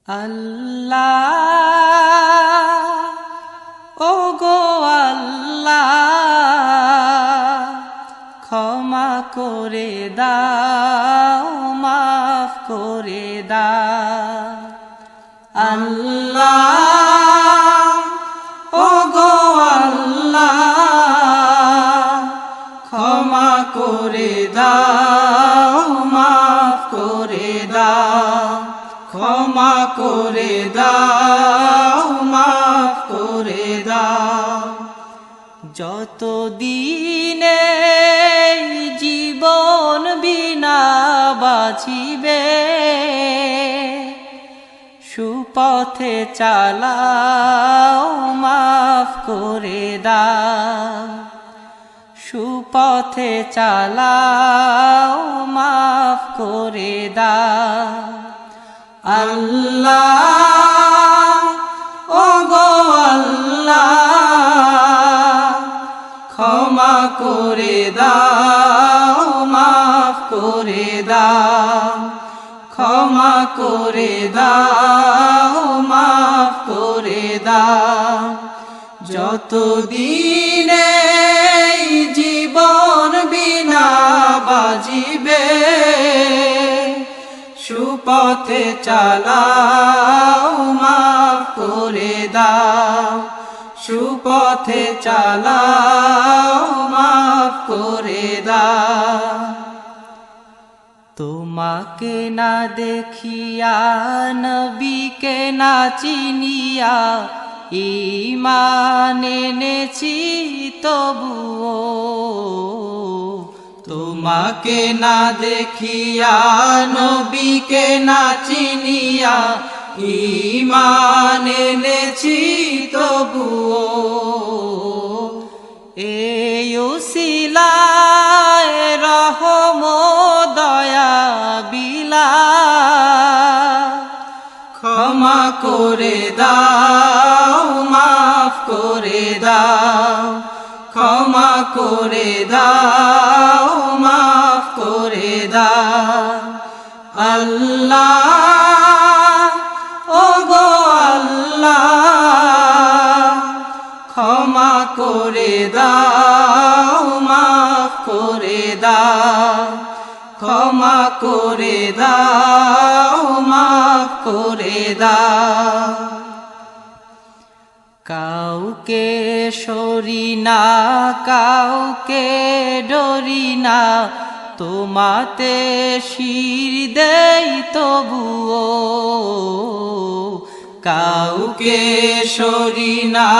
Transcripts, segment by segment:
আল্লাহ ও গো আল্লাহ ক্ষমা করে দাও মাফ করে দাও আল্লাহ ও গো আল্লাহ ক্ষমা করে দাও মাফ করে দাও ক্ষমা করে দাও মাফ করে দাও যত দিনে জীবন বিনা বাঁচিবে সুপথে চালাও মাফ করে দাও সুপথে চালাও মাফ করে দাও আল্লাহ ও গো আল্লাহ ক্ষমা করে দাও মাফ করে দাও ক্ষমা করে দাও মাফ করে দাও যত দিনে জীবন বিনা বাজিবে সুপথে চালাও মাফ করে দাও সুপথে চালাও মাফ করে দাও তোমাকে না দেখিয়া নবীকে না চিনিয়া ঈমান এনেছি তবুও তোমাকে না দেখিয়া নবীকে না চিনিয়া ঈমান এনেছি তবুও এই উসিলায় রহম দয়া বিলা ক্ষমা করে দাও মাফ করে দাও ক্ষমা করে দাও মাফ করে দাও আল্লাহ ও গো আল্লাহ ক্ষমা করে দাও মাফ করে দাও ক্ষমা করে দাও মাফ করে দাও কাউকে সরি না কাউকে ডরি না তোমাতে শির দেই তবুও কাউকে সরি না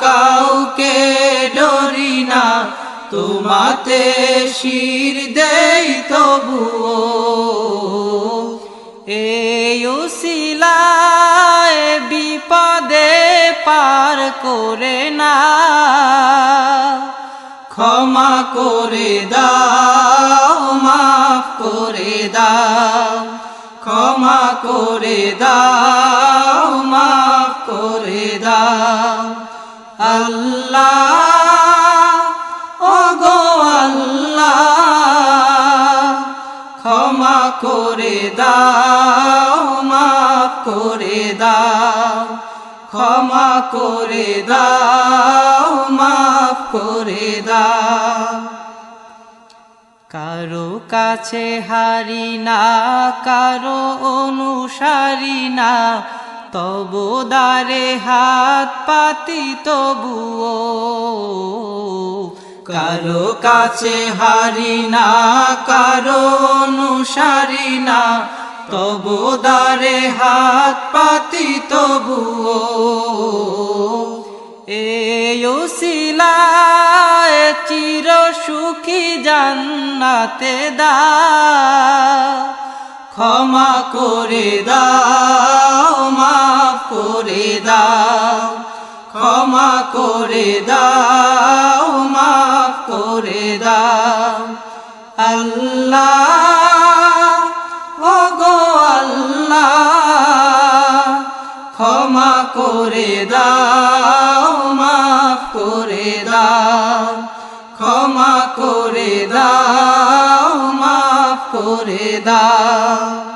কাউকে ডরি না তোমাতে শির দেই তবুও এই উসিলায় বিপদে পার করে না ক্ষমা করে দাও মাফ করে দাও ক্ষমা করে দাও মাফ করে দাও আল্লাহ ও গো আল্লাহ ক্ষমা করে দাও মাফ করে দাও ক্ষমা করে দাও মাফ করে দাও কারো কাছে হারি না কারো অনুসারী না তবু দ্বারে হাত পাতি তবুও কারো কাছে হারি না কারো অনুসারী না তবু দ্বারে হাত পাতি তবুও এই উসিলায় চির সুখী জান্নাতে দাও ক্ষমা করে দাও মাফ করে দাও ক্ষমা করে দাও মাফ করে দাও আল্লাহ ও গো আল্লাহ ক্ষমা করে দাও মাফ করে দাও ক্ষমা করে দাও মাফ করে দাও।